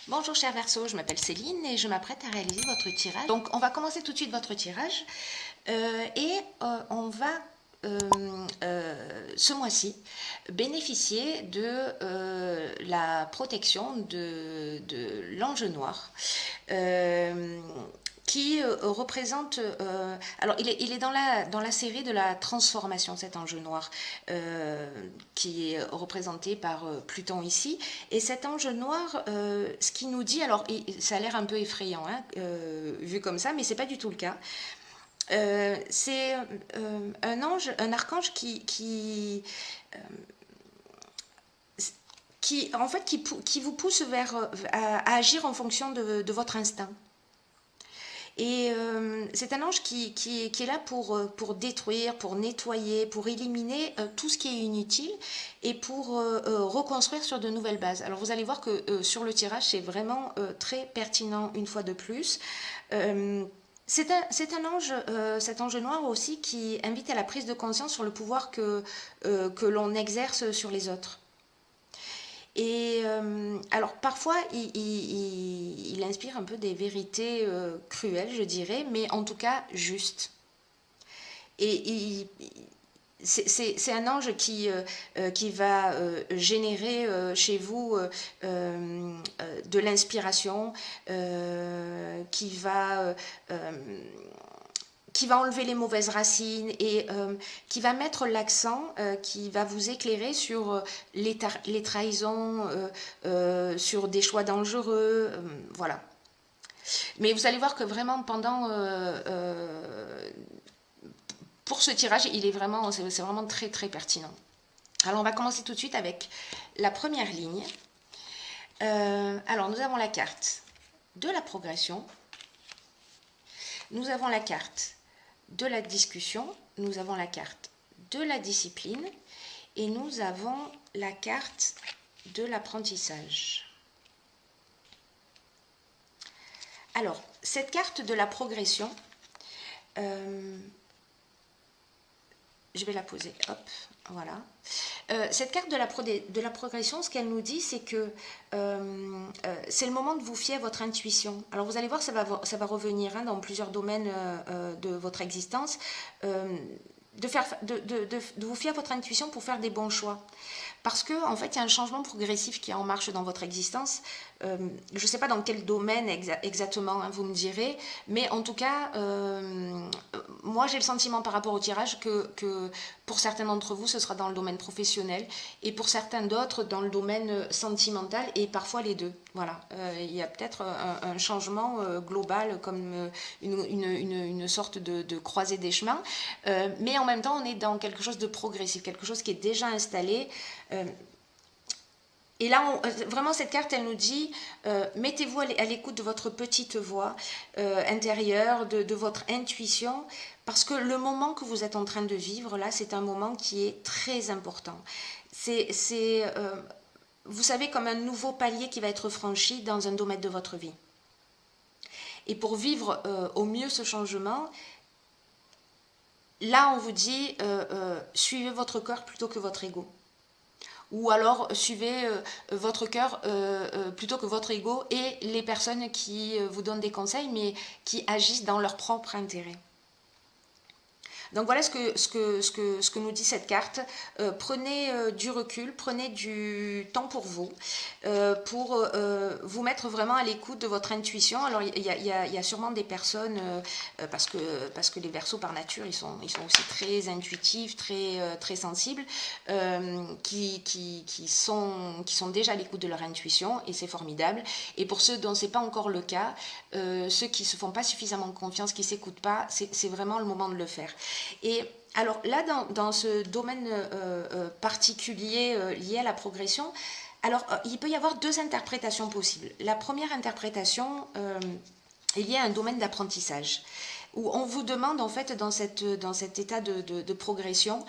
Bonjour cher Verseau, je m'appelle Céline et je m'apprête à réaliser votre tirage. Donc on va commencer tout de suite votre tirage on va ce mois-ci bénéficier de la protection de l'ange noir qui représente... alors, il est dans la série de la transformation, cet ange noir, qui est représenté par Pluton ici. Et cet ange noir, ce qu'il nous dit, alors ça a l'air un peu effrayant, hein, vu comme ça, mais c'est pas du tout le cas. C'est un ange, un archange qui en fait, qui vous pousse à agir en fonction de votre instinct. Et c'est un ange qui est là pour détruire, pour nettoyer, pour éliminer tout ce qui est inutile et pour reconstruire sur de nouvelles bases. Alors vous allez voir que sur le tirage, c'est vraiment très pertinent une fois de plus. C'est un ange, cet ange noir aussi, qui invite à la prise de conscience sur le pouvoir que l'on exerce sur les autres. Et alors parfois il inspire un peu des vérités cruelles, je dirais, mais en tout cas justes. Et c'est un ange qui va générer chez vous de l'inspiration, qui va enlever les mauvaises racines et qui va mettre l'accent, qui va vous éclairer sur les trahisons, sur des choix dangereux, voilà. Mais vous allez voir que vraiment pour ce tirage, c'est vraiment très très pertinent. Alors on va commencer tout de suite avec la première ligne. Alors nous avons la carte de la progression, nous avons la carte de la discussion, nous avons la carte de la discipline et nous avons la carte de l'apprentissage. Alors, cette carte de la progression, je vais la poser, hop, voilà. Cette carte de la progression, ce qu'elle nous dit, c'est que c'est le moment de vous fier à votre intuition. Alors vous allez voir, ça va revenir hein, dans plusieurs domaines de votre existence, de vous fier à votre intuition pour faire des bons choix. Parce que en fait, il y a un changement progressif qui est en marche dans votre existence. Je ne sais pas dans quel domaine exactement, hein, vous me direz, mais en tout cas, moi j'ai le sentiment par rapport au tirage que pour certains d'entre vous, ce sera dans le domaine professionnel et pour certains d'autres dans le domaine sentimental et parfois les deux. Voilà, il y a peut-être un changement global comme une sorte de croisée des chemins, mais en même temps, on est dans quelque chose de progressif, quelque chose qui est déjà installé. Et là, vraiment, cette carte, elle nous dit, mettez-vous à l'écoute de votre petite voix intérieure, de votre intuition, parce que le moment que vous êtes en train de vivre, là, c'est un moment qui est très important. Vous savez, comme un nouveau palier qui va être franchi dans un domaine de votre vie. Et pour vivre au mieux ce changement, là, on vous dit, suivez votre cœur plutôt que votre ego. Ou alors suivez votre cœur plutôt que votre ego et les personnes qui vous donnent des conseils mais qui agissent dans leur propre intérêt. Donc voilà ce que nous dit cette carte. Prenez du recul, prenez du temps pour vous mettre vraiment à l'écoute de votre intuition. Alors il y a sûrement des personnes, parce que les Verseaux par nature, ils sont aussi très intuitifs, très sensibles, qui sont déjà à l'écoute de leur intuition et c'est formidable. Et pour ceux dont c'est pas encore le cas, ceux qui se font pas suffisamment confiance, qui s'écoutent pas, c'est vraiment le moment de le faire. Et alors là, dans ce domaine particulier lié à la progression, alors il peut y avoir deux interprétations possibles. La première interprétation est liée à un domaine d'apprentissage, où on vous demande en fait dans cet état de progression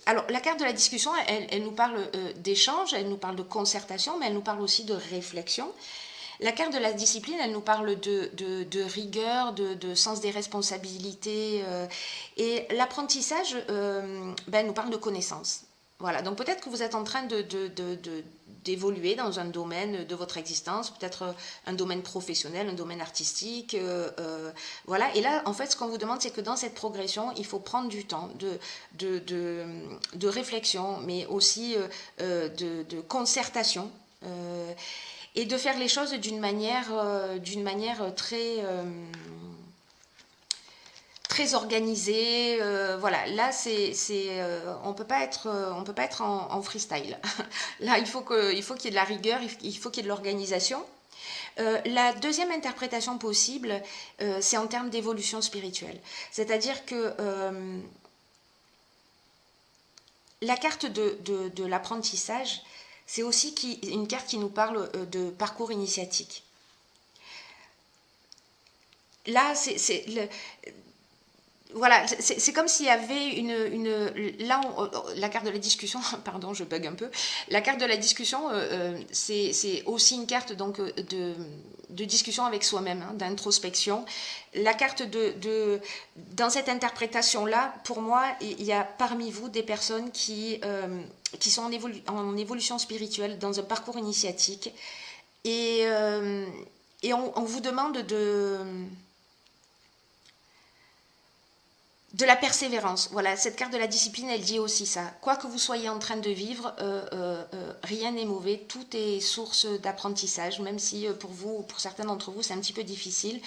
alors la carte de la discussion, elle nous parle d'échange, elle nous parle de concertation, mais elle nous parle aussi de réflexion. La carte de la discipline, elle nous parle de rigueur, de sens des responsabilités. Et l'apprentissage, nous parle de connaissance. Voilà, donc peut-être que vous êtes en train d'évoluer dans un domaine de votre existence, peut-être un domaine professionnel, un domaine artistique, voilà. Et là, en fait, ce qu'on vous demande, c'est que dans cette progression, il faut prendre du temps de réflexion, mais aussi de concertation, et de faire les choses d'une manière très organisée. Voilà, là, on peut pas être, en freestyle. Là, il faut qu'il y ait de la rigueur, il faut qu'il y ait de l'organisation. La deuxième interprétation possible, c'est en termes d'évolution spirituelle. C'est-à-dire que la carte de l'apprentissage, c'est aussi une carte qui nous parle de parcours initiatique. Là, voilà, c'est comme s'il y avait là, la carte de la discussion, pardon, je bug un peu. La carte de la discussion, c'est aussi une carte donc de discussion avec soi-même, hein, d'introspection. La carte dans cette interprétation-là, pour moi, il y a parmi vous des personnes qui sont en évolution spirituelle, dans un parcours initiatique, et on vous demande de la persévérance. Voilà, cette carte de la discipline, elle dit aussi ça. Quoi que vous soyez en train de vivre, rien n'est mauvais, tout est source d'apprentissage, même si pour vous, pour certains d'entre vous, c'est un petit peu difficile.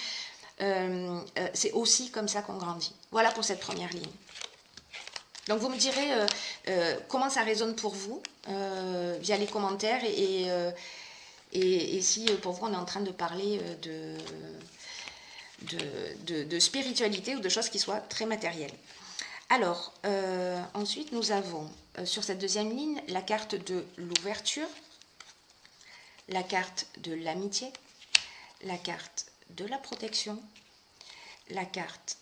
C'est aussi comme ça qu'on grandit. Voilà pour cette première ligne. Donc vous me direz comment ça résonne pour vous via les commentaires, et si pour vous on est en train de parler de spiritualité ou de choses qui soient très matérielles. Alors, ensuite, nous avons sur cette deuxième ligne la carte de l'ouverture, la carte de l'amitié, la carte de la protection, la carte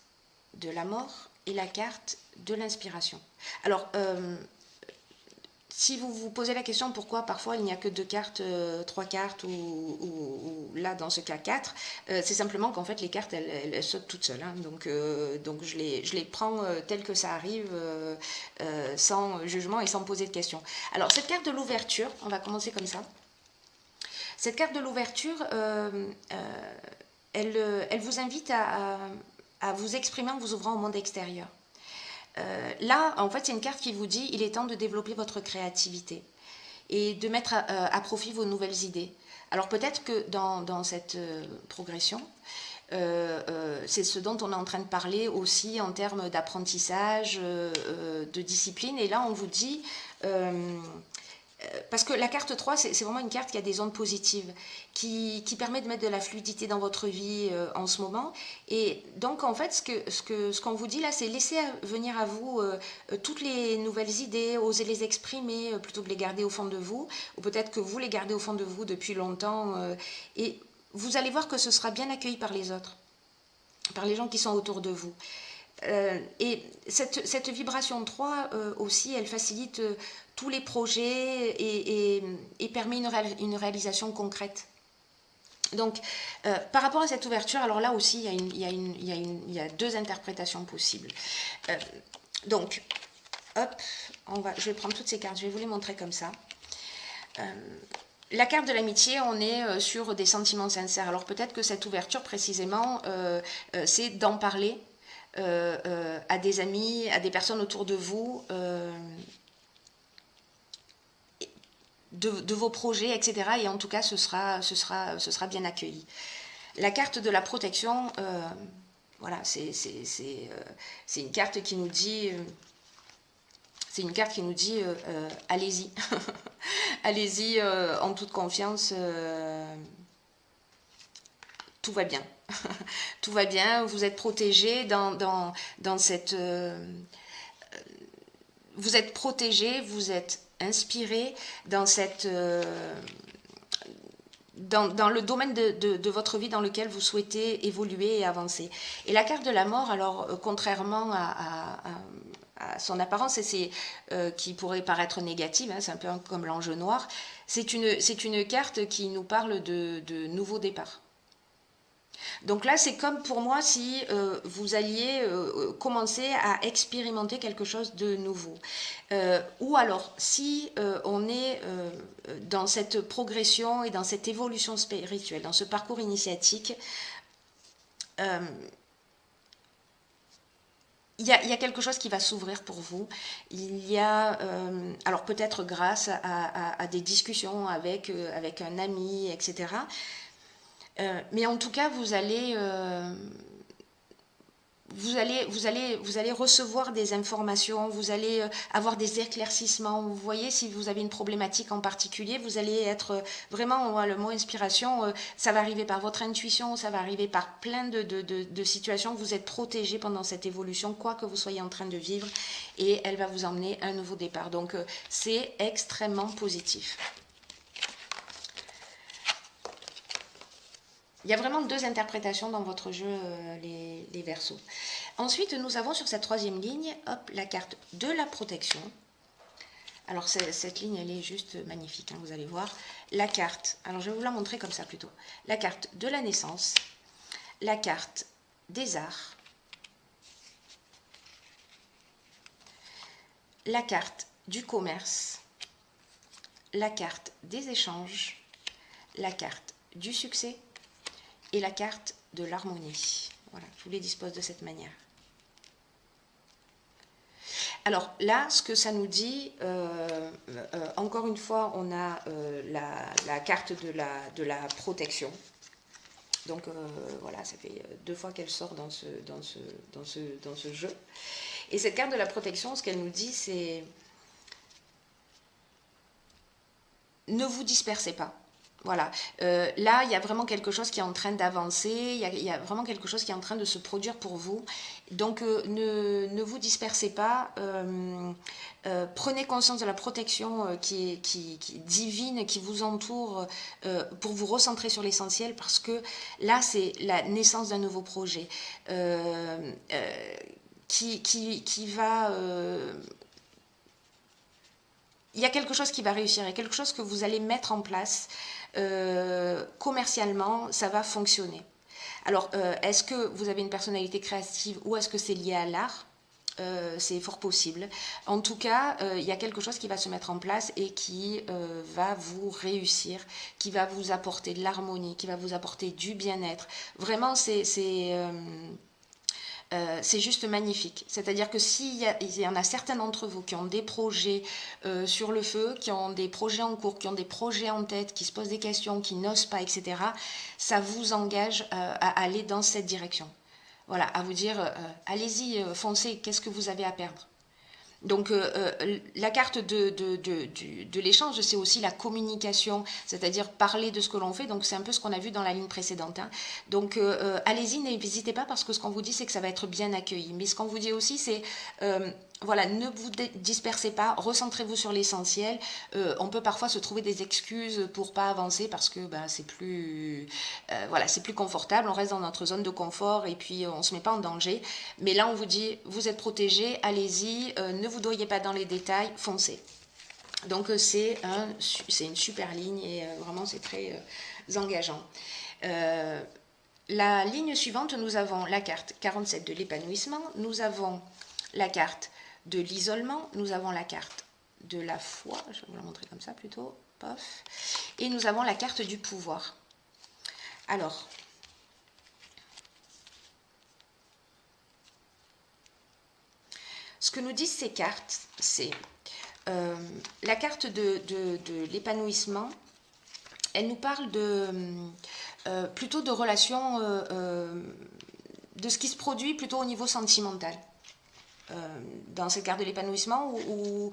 de la mort et la carte de l'inspiration. Alors, si vous vous posez la question pourquoi parfois il n'y a que 2 cartes, 3 cartes, ou là dans ce cas 4, c'est simplement qu'en fait les cartes elles sautent toutes seules, hein. Donc je les prends telles que ça arrive, sans jugement et sans poser de questions. Alors cette carte de l'ouverture, on va commencer comme ça. Cette carte de l'ouverture, elle vous invite à vous exprimer en vous ouvrant au monde extérieur. Là, en fait, c'est une carte qui vous dit il est temps de développer votre créativité et de mettre à profit vos nouvelles idées. Alors peut-être que dans cette progression, c'est ce dont on est en train de parler aussi en termes d'apprentissage, de discipline. Et là, on vous dit... parce que la carte 3, c'est vraiment une carte qui a des ondes positives, qui permet de mettre de la fluidité dans votre vie en ce moment. Et donc, en fait, ce qu'on vous dit là, c'est laisser venir à vous toutes les nouvelles idées, oser les exprimer plutôt que les garder au fond de vous, ou peut-être que vous les gardez au fond de vous depuis longtemps. Et vous allez voir que ce sera bien accueilli par les autres, par les gens qui sont autour de vous. Et cette vibration 3 aussi, elle facilite tous les projets et permet une réalisation concrète. Donc, par rapport à cette ouverture, alors là aussi, il y a 2 interprétations possibles. Donc, hop, je vais prendre toutes ces cartes, je vais vous les montrer comme ça. La carte de l'amitié, on est sur des sentiments sincères. Alors peut-être que cette ouverture, précisément, c'est d'en parler à des amis, à des personnes autour de vous, de vos projets, etc. Et en tout cas, ce sera bien accueilli. La carte de la protection, voilà, c'est une carte qui nous dit... allez-y, allez-y en toute confiance, tout va bien. Tout va bien, vous êtes protégé dans cette... vous êtes protégé, vous êtes inspiré dans cette... dans le domaine de votre vie dans lequel vous souhaitez évoluer et avancer. Et la carte de la mort, alors contrairement à son apparence, qui pourrait paraître négative, hein, c'est un peu comme l'ange noir, c'est une carte qui nous parle de nouveau départ. Donc là, c'est comme pour moi si vous alliez commencer à expérimenter quelque chose de nouveau. Ou alors, si on est dans cette progression et dans cette évolution spirituelle, dans ce parcours initiatique, il y a quelque chose qui va s'ouvrir pour vous. Il y a, alors peut-être grâce à des discussions avec un ami, etc. Mais en tout cas, vous allez recevoir des informations, vous allez avoir des éclaircissements. Vous voyez, si vous avez une problématique en particulier, vous allez être vraiment, le mot inspiration, ça va arriver par votre intuition, ça va arriver par plein de situations. Vous êtes protégé pendant cette évolution, quoi que vous soyez en train de vivre, et elle va vous emmener à un nouveau départ. Donc, c'est extrêmement positif. Il y a vraiment deux interprétations dans votre jeu, les Verseaux. Ensuite, nous avons sur cette troisième ligne, hop, la carte de la protection. Alors, cette ligne, elle est juste magnifique, hein, vous allez voir. La carte, alors je vais vous la montrer comme ça plutôt. La carte de la naissance, la carte des arts, la carte du commerce, la carte des échanges, la carte du succès, et la carte de l'harmonie. Voilà, je vous les dispose de cette manière. Alors là, ce que ça nous dit, encore une fois, on a la carte de la protection. Donc voilà, ça fait 2 fois qu'elle sort dans ce jeu. Et cette carte de la protection, ce qu'elle nous dit, c'est ne vous dispersez pas. Voilà, là il y a vraiment quelque chose qui est en train d'avancer, il y a vraiment quelque chose qui est en train de se produire pour vous. Donc ne vous dispersez pas, prenez conscience de la protection qui est divine, qui vous entoure, pour vous recentrer sur l'essentiel, parce que là c'est la naissance d'un nouveau projet qui va... il y a quelque chose qui va réussir, il y a quelque chose que vous allez mettre en place. Commercialement, ça va fonctionner. Alors, est-ce que vous avez une personnalité créative ou est-ce que c'est lié à l'art? C'est fort possible. En tout cas, il y a quelque chose qui va se mettre en place et qui va vous réussir, qui va vous apporter de l'harmonie, qui va vous apporter du bien-être. Vraiment, c'est juste magnifique. C'est-à-dire que il y en a certains d'entre vous qui ont des projets sur le feu, qui ont des projets en cours, qui ont des projets en tête, qui se posent des questions, qui n'osent pas, etc., ça vous engage à aller dans cette direction. Voilà, à vous dire, allez-y, foncez, qu'est-ce que vous avez à perdre? Donc la carte de l'échange, c'est aussi la communication, c'est-à-dire parler de ce que l'on fait. Donc c'est un peu ce qu'on a vu dans la ligne précédente, hein. Donc allez-y, n'hésitez pas, parce que ce qu'on vous dit, c'est que ça va être bien accueilli. Mais ce qu'on vous dit aussi, c'est voilà, ne vous dispersez pas, recentrez-vous sur l'essentiel. On peut parfois se trouver des excuses pour pas avancer parce que c'est plus voilà, c'est plus confortable, on reste dans notre zone de confort et puis on se met pas en danger. Mais là, on vous dit, vous êtes protégés, allez-y, ne vous noyez pas dans les détails, foncez. Donc c'est une super ligne et vraiment c'est très engageant. La ligne suivante, nous avons la carte 47 de l'épanouissement, nous avons la carte de l'isolement, nous avons la carte de la foi, je vais vous la montrer comme ça plutôt, pof, et nous avons la carte du pouvoir. Alors, ce que nous disent ces cartes, c'est la carte de l'épanouissement, elle nous parle plutôt de relations, de ce qui se produit plutôt au niveau sentimental. Dans cette carte de l'épanouissement où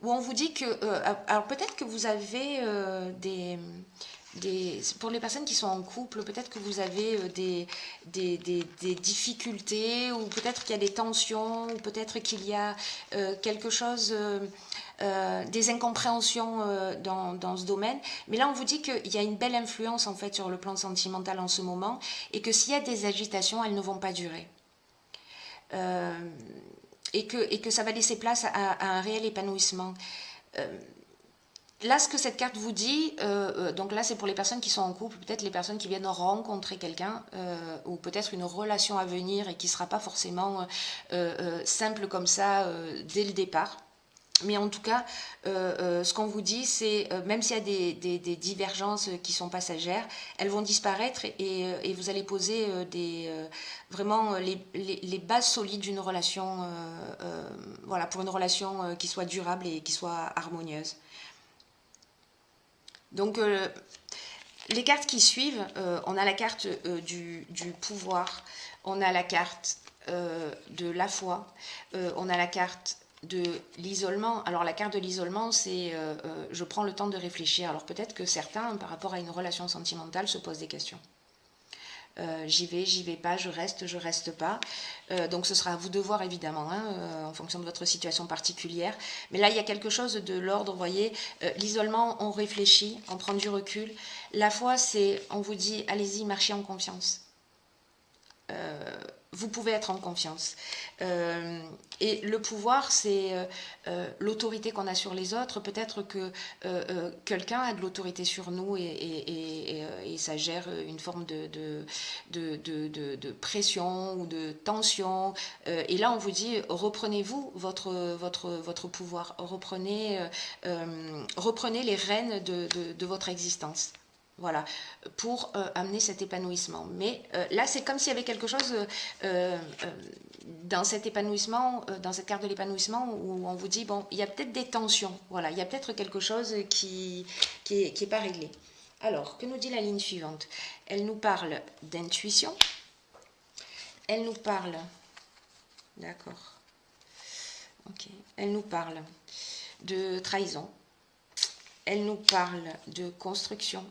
on vous dit que... alors peut-être que vous avez pour les personnes qui sont en couple, peut-être que vous avez des difficultés, ou peut-être qu'il y a des tensions, ou peut-être qu'il y a quelque chose, des incompréhensions dans ce domaine. Mais là, on vous dit qu'il y a une belle influence en fait sur le plan sentimental en ce moment, et que s'il y a des agitations, elles ne vont pas durer. Et que ça va laisser place à un réel épanouissement. là, ce que cette carte vous dit, donc là, c'est pour les personnes qui sont en couple, peut-être les personnes qui viennent rencontrer quelqu'un, ou peut-être une relation à venir et qui ne sera pas forcément simple comme ça dès le départ. Mais en tout cas, ce qu'on vous dit, c'est même s'il y a des divergences qui sont passagères, elles vont disparaître et vous allez poser vraiment les bases solides d'une relation, voilà, pour une relation qui soit durable et qui soit harmonieuse. Donc, les cartes qui suivent, on a la carte du pouvoir, on a la carte de la foi, on a la carte de l'isolement. Alors la carte de l'isolement, c'est je prends le temps de réfléchir. Alors peut-être que certains, par rapport à une relation sentimentale, se posent des questions. J'y vais pas, je reste pas. Donc ce sera à vous de voir évidemment, hein, en fonction de votre situation particulière. Mais là, il y a quelque chose de l'ordre, vous voyez. L'isolement, on réfléchit, on prend du recul. La foi, c'est, on vous dit, allez-y, marchez en confiance. Vous pouvez être en confiance. Et le pouvoir, c'est l'autorité qu'on a sur les autres. Peut-être que quelqu'un a de l'autorité sur nous et ça gère une forme de pression ou de tension. Et là, on vous dit, reprenez-vous votre pouvoir. Reprenez les rênes de votre existence. Voilà, pour amener cet épanouissement. Mais là, c'est comme s'il y avait quelque chose dans cet épanouissement, dans cette carte de l'épanouissement, où on vous dit, bon, il y a peut-être des tensions, voilà, il y a peut-être quelque chose qui est pas réglé. Alors, que nous dit la ligne suivante? Elle nous parle d'intuition, elle nous parle, d'accord, ok, elle nous parle de trahison, elle nous parle de construction,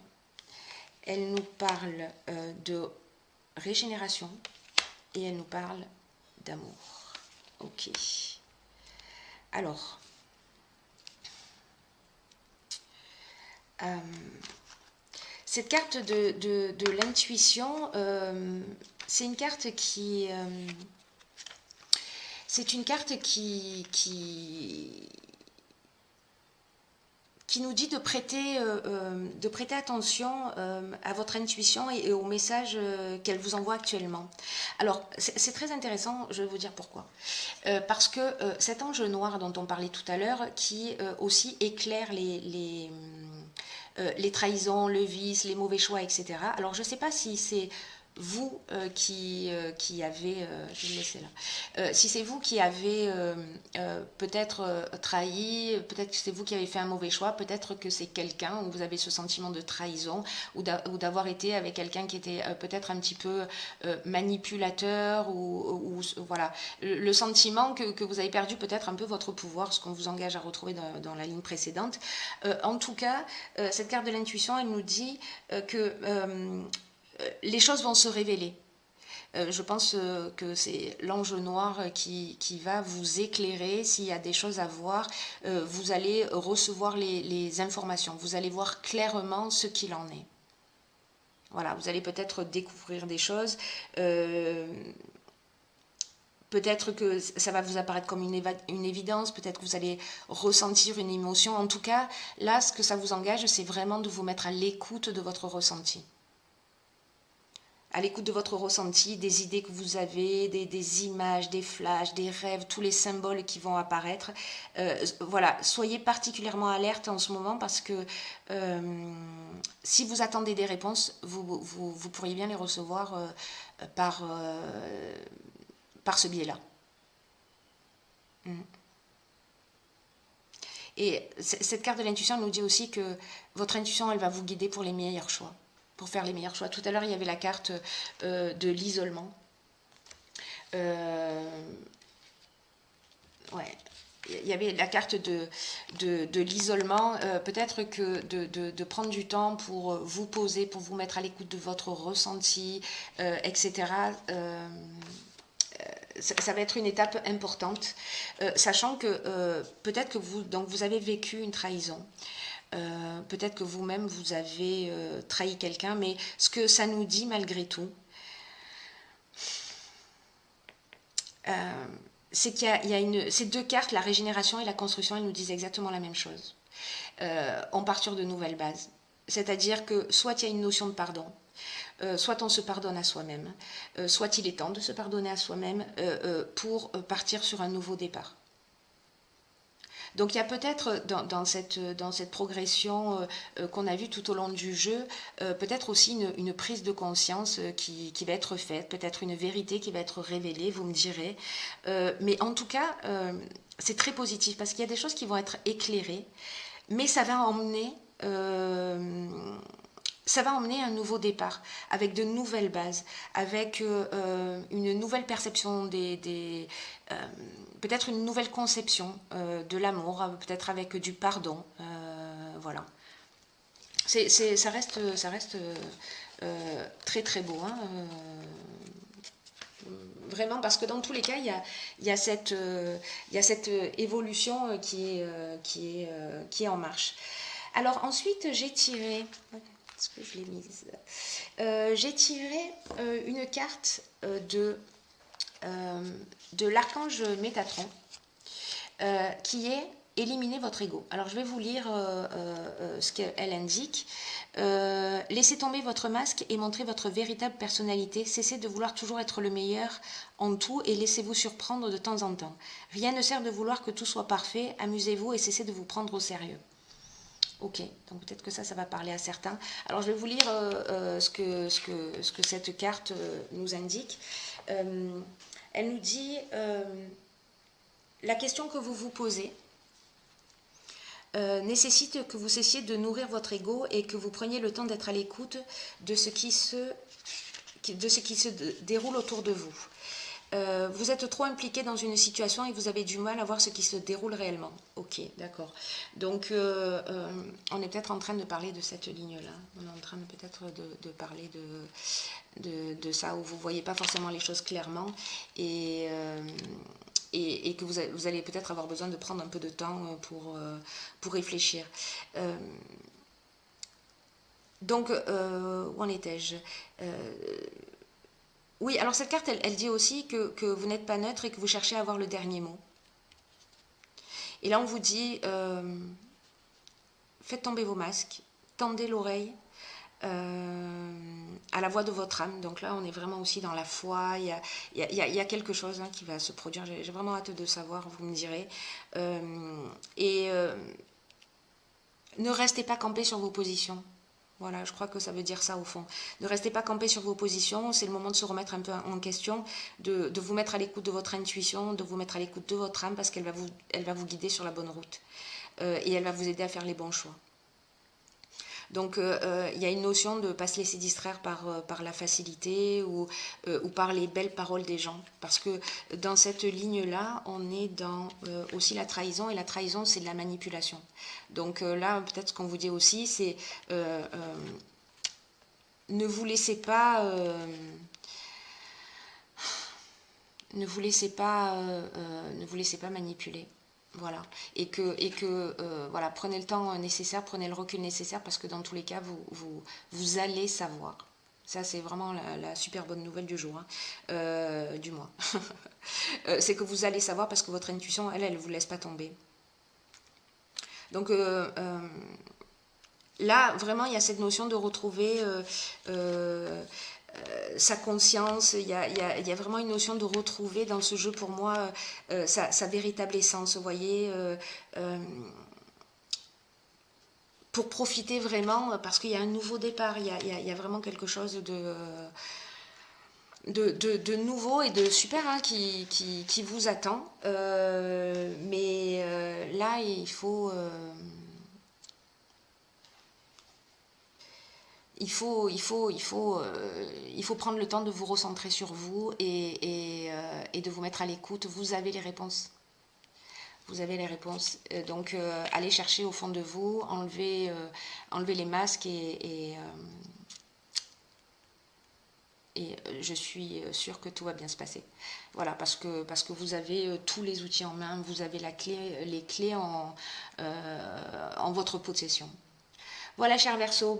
elle nous parle de régénération et elle nous parle d'amour. Ok. Alors, cette carte de l'intuition, c'est une carte qui... c'est une carte qui nous dit de prêter attention à votre intuition et aux messages qu'elle vous envoie actuellement. Alors, c'est très intéressant, je vais vous dire pourquoi. Parce que cet ange noir dont on parlait tout à l'heure, qui aussi éclaire les trahisons, le vice, les mauvais choix, etc. Alors, je ne sais pas si c'est vous qui avez, je vais le laisser là, si c'est vous qui avez peut-être trahi, peut-être que c'est vous qui avez fait un mauvais choix, peut-être que c'est quelqu'un où vous avez ce sentiment de trahison ou d'avoir été avec quelqu'un qui était peut-être un petit peu manipulateur ou voilà, le sentiment que vous avez perdu peut-être un peu votre pouvoir, ce qu'on vous engage à retrouver dans la ligne précédente. En tout cas, cette carte de l'intuition, elle nous dit que les choses vont se révéler. Je pense que c'est l'ange noir qui va vous éclairer. S'il y a des choses à voir, vous allez recevoir les informations. Vous allez voir clairement ce qu'il en est. Voilà, vous allez peut-être découvrir des choses. Peut-être que ça va vous apparaître comme une évidence, peut-être que vous allez ressentir une émotion. En tout cas, là, ce que ça vous engage, c'est vraiment de vous mettre à l'écoute de votre ressenti. À l'écoute de votre ressenti, des idées que vous avez, des images, des flashs, des rêves, tous les symboles qui vont apparaître. Voilà, soyez particulièrement alerte en ce moment parce que si vous attendez des réponses, vous pourriez bien les recevoir par ce biais-là. Et cette carte de l'intuition nous dit aussi que votre intuition, elle va vous guider pour les meilleurs choix. Pour faire les meilleurs choix. Tout à l'heure, il y avait la carte de l'isolement. Ouais. Il y avait la carte de l'isolement. Peut-être que de prendre du temps pour vous poser, pour vous mettre à l'écoute de votre ressenti, etc. Ça va être une étape importante, sachant que peut-être que vous avez vécu une trahison. Peut-être que vous-même vous avez trahi quelqu'un, mais ce que ça nous dit malgré tout, c'est qu'il y a ces deux cartes, la régénération et la construction, elles nous disent exactement la même chose. on part sur de nouvelles bases. C'est-à-dire que soit il y a une notion de pardon, soit on se pardonne à soi-même, soit il est temps de se pardonner à soi-même pour partir sur un nouveau départ. Donc il y a peut-être dans cette progression qu'on a vue tout au long du jeu, peut-être aussi une prise de conscience qui va être faite, peut-être une vérité qui va être révélée, vous me direz. Mais en tout cas, c'est très positif parce qu'il y a des choses qui vont être éclairées, mais ça va emmener un nouveau départ, avec de nouvelles bases, avec une nouvelle perception peut-être une nouvelle conception de l'amour, peut-être avec du pardon. Voilà. Ça reste très très beau. Hein, vraiment, parce que dans tous les cas, il y a cette évolution qui est en marche. Alors ensuite, j'ai tiré... Est-ce que je l'ai mise j'ai tiré une carte de l'archange Métatron qui est éliminer votre ego. Alors je vais vous lire ce qu'elle indique. Laissez tomber votre masque et montrez votre véritable personnalité. Cessez de vouloir toujours être le meilleur en tout et laissez-vous surprendre de temps en temps. Rien ne sert de vouloir que tout soit parfait. Amusez-vous et cessez de vous prendre au sérieux. Ok, donc peut-être que ça va parler à certains. Alors je vais vous lire ce que cette carte nous indique. Elle nous dit la question que vous vous posez nécessite que vous cessiez de nourrir votre ego et que vous preniez le temps d'être à l'écoute de ce qui se déroule autour de vous. Vous êtes trop impliqué dans une situation et vous avez du mal à voir ce qui se déroule réellement. Ok, d'accord. Donc, on est peut-être en train de parler de cette ligne-là. On est en train peut-être de parler de ça, où vous ne voyez pas forcément les choses clairement et que vous allez peut-être avoir besoin de prendre un peu de temps pour réfléchir. Donc, où en étais-je Oui, alors cette carte, elle dit aussi que vous n'êtes pas neutre et que vous cherchez à avoir le dernier mot. Et là, on vous dit, faites tomber vos masques, tendez l'oreille à la voix de votre âme. Donc là, on est vraiment aussi dans la foi. Il y a quelque chose qui va se produire. J'ai vraiment hâte de savoir, vous me direz. Ne restez pas campé sur vos positions. Voilà, je crois que ça veut dire ça au fond. Ne restez pas campé sur vos positions, c'est le moment de se remettre un peu en question, de vous mettre à l'écoute de votre intuition, de vous mettre à l'écoute de votre âme parce qu'elle va vous guider sur la bonne route et elle va vous aider à faire les bons choix. Donc il y a une notion de ne pas se laisser distraire par la facilité ou par les belles paroles des gens. Parce que dans cette ligne-là, on est dans aussi la trahison. Et la trahison, c'est de la manipulation. Donc là, peut-être ce qu'on vous dit aussi, c'est ne vous laissez pas... ne vous laissez pas manipuler. Voilà. Et que voilà, prenez le temps nécessaire, prenez le recul nécessaire parce que dans tous les cas, vous allez savoir. Ça, c'est vraiment la super bonne nouvelle du jour, du mois. C'est que vous allez savoir parce que votre intuition, elle ne vous laisse pas tomber. Donc là, vraiment, il y a cette notion de retrouver sa conscience, il y a vraiment une notion de retrouver dans ce jeu pour moi sa véritable essence, vous voyez, pour profiter vraiment, parce qu'il y a un nouveau départ, il y a vraiment quelque chose de nouveau et de super qui vous attend, mais là il faut... Il faut prendre le temps de vous recentrer sur vous et de vous mettre à l'écoute. Vous avez les réponses. Vous avez les réponses. Donc, allez chercher au fond de vous, enlevez les masques et je suis sûre que tout va bien se passer. Voilà, parce que vous avez tous les outils en main, vous avez les clés en votre possession. Voilà, cher Verseau,